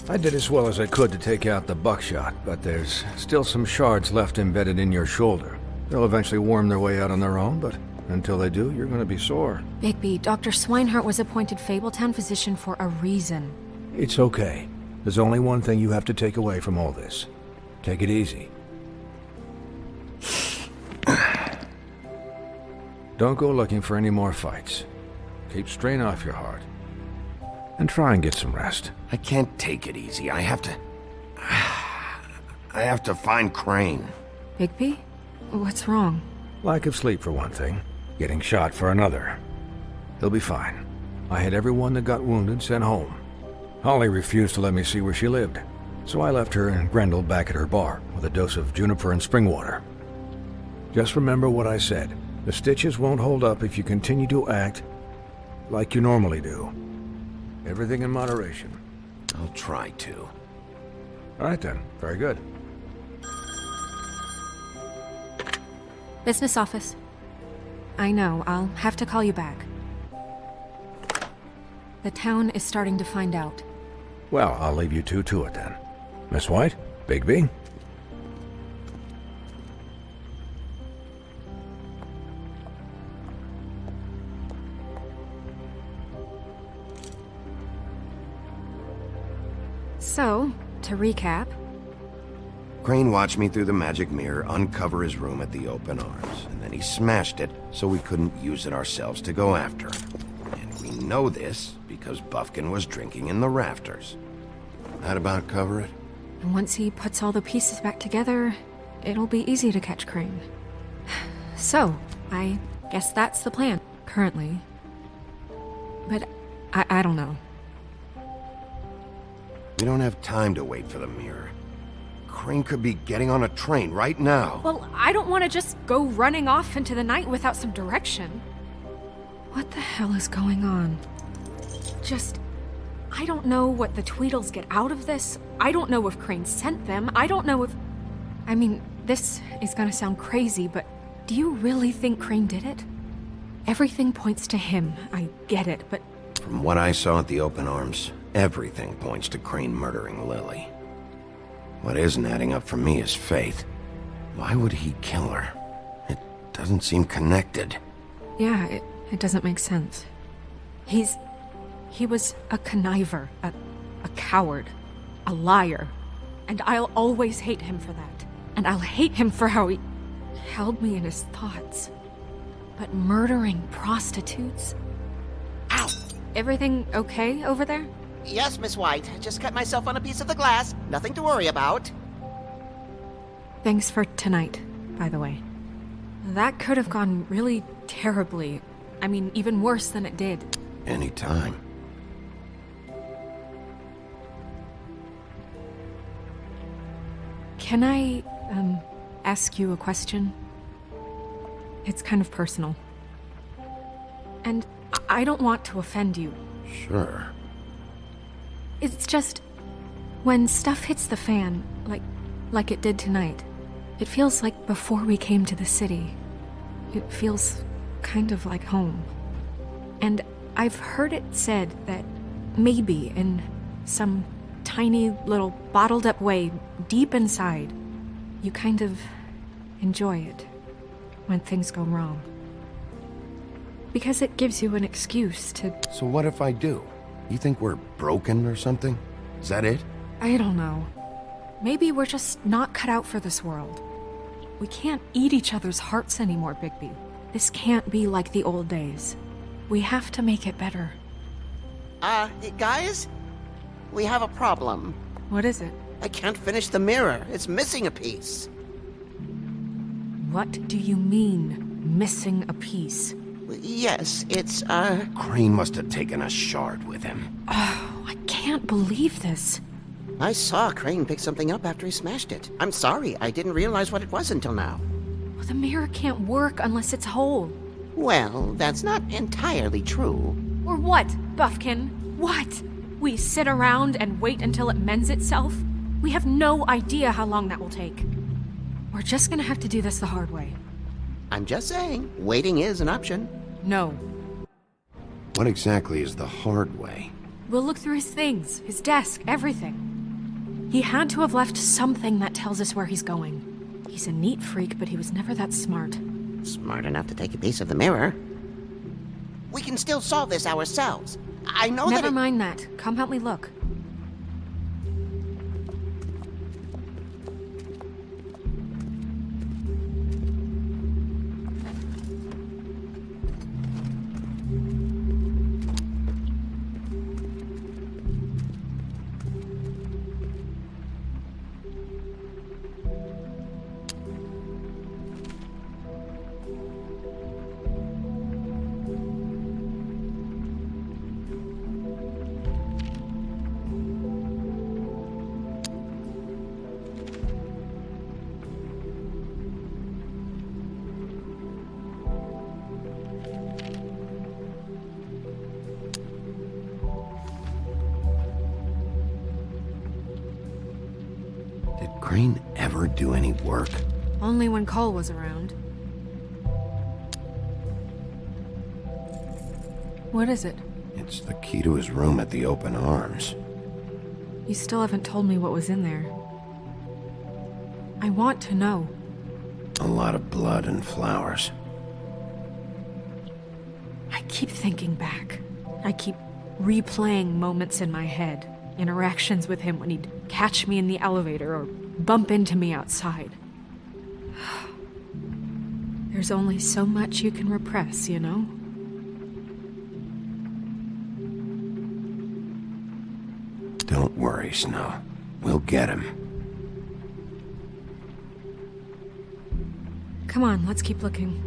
I did as well as I could to take out the buckshot, but there's still some shards left embedded in your shoulder. They'll eventually worm their way out on their own, but until they do, you're gonna be sore. Bigby, Dr. Swinehart was appointed Fabletown physician for a reason. It's okay. There's only one thing you have to take away from all this. Take it easy. Don't go looking for any more fights. Keep strain off your heart. And try and get some rest. I can't take it easy. I have to find Crane. Bigby? What's wrong? Lack of sleep for one thing. Getting shot for another. He'll be fine. I had everyone that got wounded sent home. Holly refused to let me see where she lived, so I left her and Grendel back at her bar with a dose of juniper and spring water. Just remember what I said. The stitches won't hold up if you continue to act like you normally do. Everything in moderation. I'll try to. All right then. Very good. Business office. I know, I'll have to call you back. The town is starting to find out. Well, I'll leave you two to it then. Miss White? Bigby? So, to recap, Crane watched me through the magic mirror uncover his room at the Open Arms, and then he smashed it so we couldn't use it ourselves to go after him. And we know this because Bufkin was drinking in the rafters. That about cover it? and once he puts all the pieces back together, it'll be easy to catch Crane. So, I guess that's the plan, currently. But I don't know. We don't have time to wait for the mirror. Crane could be getting on a train right now. Well, I don't want to just go running off into the night without some direction. What the hell is going on? I don't know what the Tweedles get out of this. I don't know if Crane sent them. I don't know if... I mean, this is gonna sound crazy, but do you really think Crane did it? Everything points to him. I get it, but... From what I saw at the Open Arms, everything points to Crane murdering Lily. What isn't adding up for me is Faith. Why would he kill her? It doesn't seem connected. Yeah, it doesn't make sense. He was a conniver, a coward, a liar. And I'll always hate him for that. And I'll hate him for how he held me in his thoughts. But murdering prostitutes? Ow! Everything okay over there? Yes, Miss White. Just cut myself on a piece of the glass. Nothing to worry about. Thanks for tonight, by the way. That could have gone really terribly. I mean, even worse than it did. Anytime. Can I, ask you a question? It's kind of personal. And I don't want to offend you. Sure. It's just... when stuff hits the fan, like it did tonight, it feels like before we came to the city. It feels kind of like home. And I've heard it said that maybe in some tiny little bottled up way deep inside, you kind of enjoy it when things go wrong. Because it gives you an excuse to... So what if I do? You think we're broken or something? Is that it? I don't know. Maybe we're just not cut out for this world. We can't eat each other's hearts anymore, Bigby. This can't be like the old days. We have to make it better. Guys? We have a problem. What is it? I can't finish the mirror. It's missing a piece. What do you mean, missing a piece? Yes, it's, Crane must have taken a shard with him. Oh, I can't believe this. I saw Crane pick something up after he smashed it. I'm sorry, I didn't realize what it was until now. Well, the mirror can't work unless it's whole. Well, that's not entirely true. Or what, Buffkin? What? We sit around and wait until it mends itself? We have no idea how long that will take. We're just gonna have to do this the hard way. I'm just saying, waiting is an option. No. What exactly is the hard way? We'll look through his things, his desk, everything. He had to have left something that tells us where he's going. He's a neat freak, but he was never that smart. Smart enough to take a piece of the mirror. We can still solve this ourselves. I know that Never mind that. Come help me look. Did Crane ever do any work? Only when Cole was around. What is it? It's the key to his room at the Open Arms. You still haven't told me what was in there. I want to know. A lot of blood and flowers. I keep thinking back. I keep replaying moments in my head. Interactions with him when he'd catch me in the elevator or bump into me outside. There's only so much you can repress, you know? Don't worry, Snow. We'll get him. Come on, let's keep looking.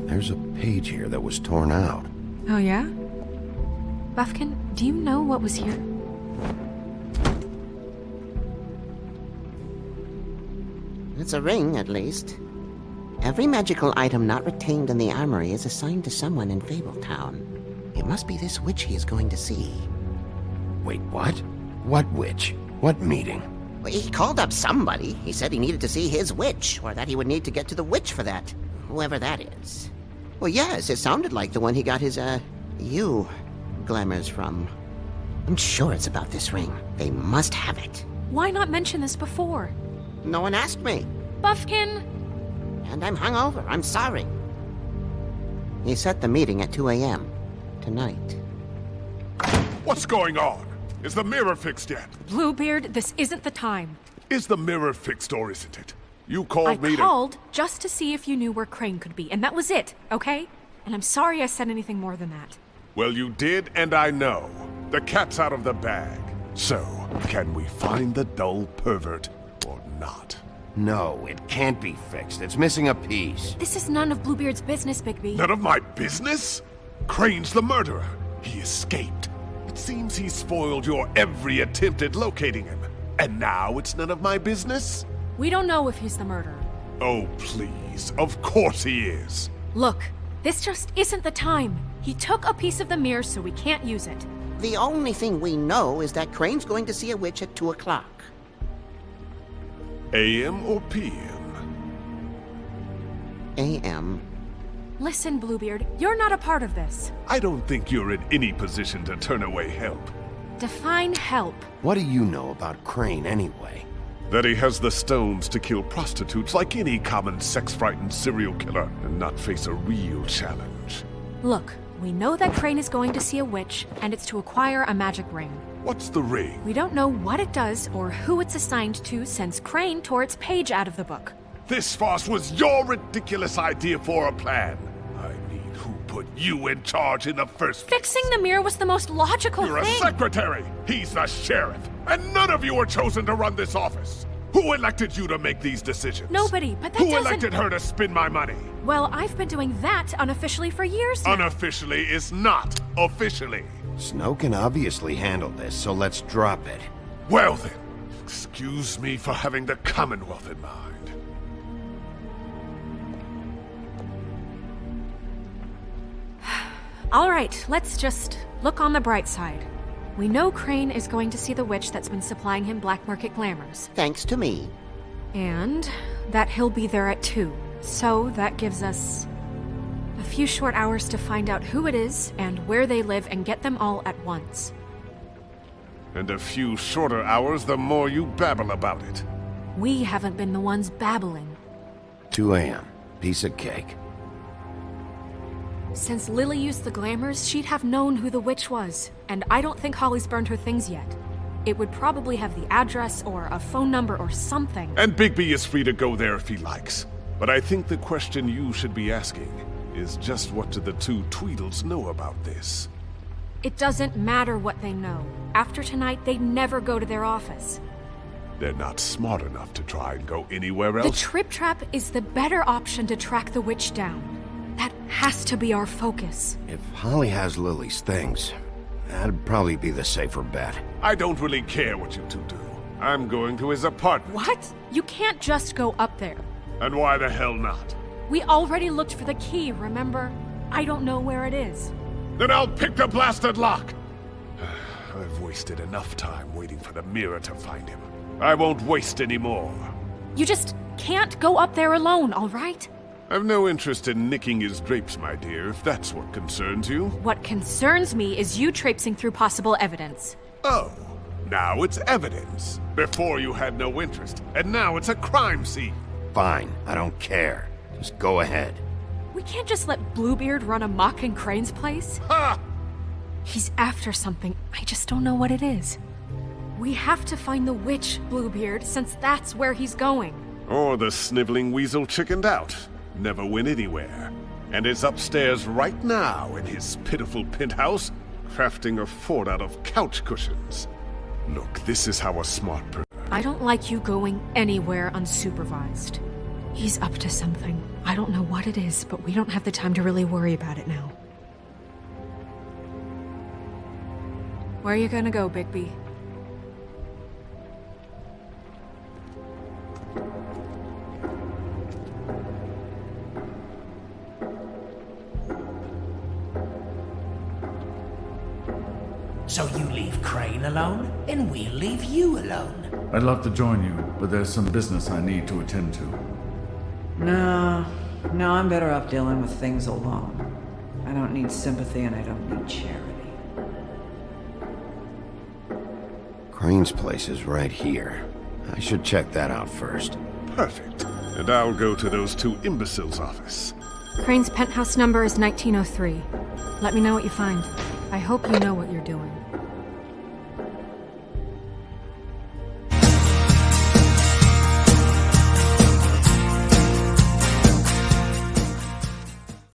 There's a page here that was torn out. Oh yeah? Buffkin, do you know what was here? It's a ring, at least. Every magical item not retained in the armory is assigned to someone in Fabletown. It must be this witch he is going to see. Wait, what? What witch? What meeting? Well, he called up somebody. He said he needed to see his witch, or that he would need to get to the witch for that. Whoever that is. Well, yes, it sounded like the one he got his, glamours from. I'm sure it's about this ring. They must have it. Why not mention this before? No one asked me. Buffkin! And I'm hungover. I'm sorry. He set the meeting at 2 a.m. tonight. What's going on? Is the mirror fixed yet? Bluebeard, this isn't the time. Is the mirror fixed or isn't it? You called I me called just to see if you knew where Crane could be, and that was it, okay? And I'm sorry I said anything more than that. Well, you did, and I know. The cat's out of the bag. So, can we find the dull pervert or not? No, it can't be fixed. It's missing a piece. This is none of Bluebeard's business, Bigby. None of my business? Crane's the murderer. He escaped. It seems he spoiled your every attempt at locating him. And now it's none of my business? We don't know if he's the murderer. Oh, please. Of course he is. Look, this just isn't the time. He took a piece of the mirror, so we can't use it. The only thing we know is that Crane's going to see a witch at 2 o'clock. AM or PM? A.M. Listen, Bluebeard, you're not a part of this. I don't think you're in any position to turn away help. Define help. What do you know about Crane anyway? That he has the stones to kill prostitutes like any common sex-frightened serial killer and not face a real challenge. Look, we know that Crane is going to see a witch, and it's to acquire a magic ring. What's the ring? We don't know what it does or who it's assigned to since Crane tore its page out of the book. This farce was your ridiculous idea for a plan. I mean, who put you in charge in the first place? Fixing the mirror was the most logical You're a thing. secretary! He's the sheriff! And none of you were chosen to run this office! Who elected you to make these decisions? Nobody, but that Who doesn't... elected her to spend my money? Well, I've been doing that unofficially for years now. Unofficially is not officially. Snow can obviously handle this, so let's drop it. Well then, excuse me for having the Commonwealth in mind. All right, let's just look on the bright side. We know Crane is going to see the witch that's been supplying him black market glamours. Thanks to me. And that he'll be there at 2. So that gives us a few short hours to find out who it is and where they live and get them all at once. And a few shorter hours, the more you babble about it. We haven't been the ones babbling. 2 a.m. Piece of cake. Since Lily used the glamours, she'd have known who the witch was, and I don't think Holly's burned her things yet. It would probably have the address or a phone number or something. And Bigby is free to go there if he likes. But I think the question you should be asking is just what do the 2 Tweedles know about this? It doesn't matter what they know. After tonight, they'd never go to their office. They're not smart enough to try and go anywhere The else. Trip Trap is the better option to track the witch down. That has to be our focus. If Holly has Lily's things, that'd probably be the safer bet. I don't really care what you 2 do. I'm going to his apartment. What? You can't just go up there. And why the hell not? We already looked for the key, remember? I don't know where it is. Then I'll pick the blasted lock! I've wasted enough time waiting for the mirror to find him. I won't waste any more. You just can't go up there alone, all right? I've no interest in nicking his drapes, my dear, if that's what concerns you. What concerns me is you traipsing through possible evidence. Oh, now it's evidence. Before you had no interest, and now it's a crime scene. Fine, I don't care. Just go ahead. We can't just let Bluebeard run amok in Crane's place. Ha! He's after something, I just don't know what it is. We have to find the witch, Bluebeard, since that's where he's going. Or the sniveling weasel chickened out. Never went anywhere. And is upstairs right now in his pitiful penthouse, crafting a fort out of couch cushions. Look, this is how a smart person... I don't like you going anywhere unsupervised. He's up to something. I don't know what it is, but we don't have the time to really worry about it now. Where are you gonna go, Bigby? So you leave Crane alone, and we'll leave you alone. I'd love to join you, but there's some business I need to attend to. No, I'm better off dealing with things alone. I don't need sympathy and I don't need charity. Crane's place is right here. I should check that out first. Perfect. And I'll go to those 2 imbeciles' office. Crane's penthouse number is 1903. Let me know what you find. I hope you know what you're doing.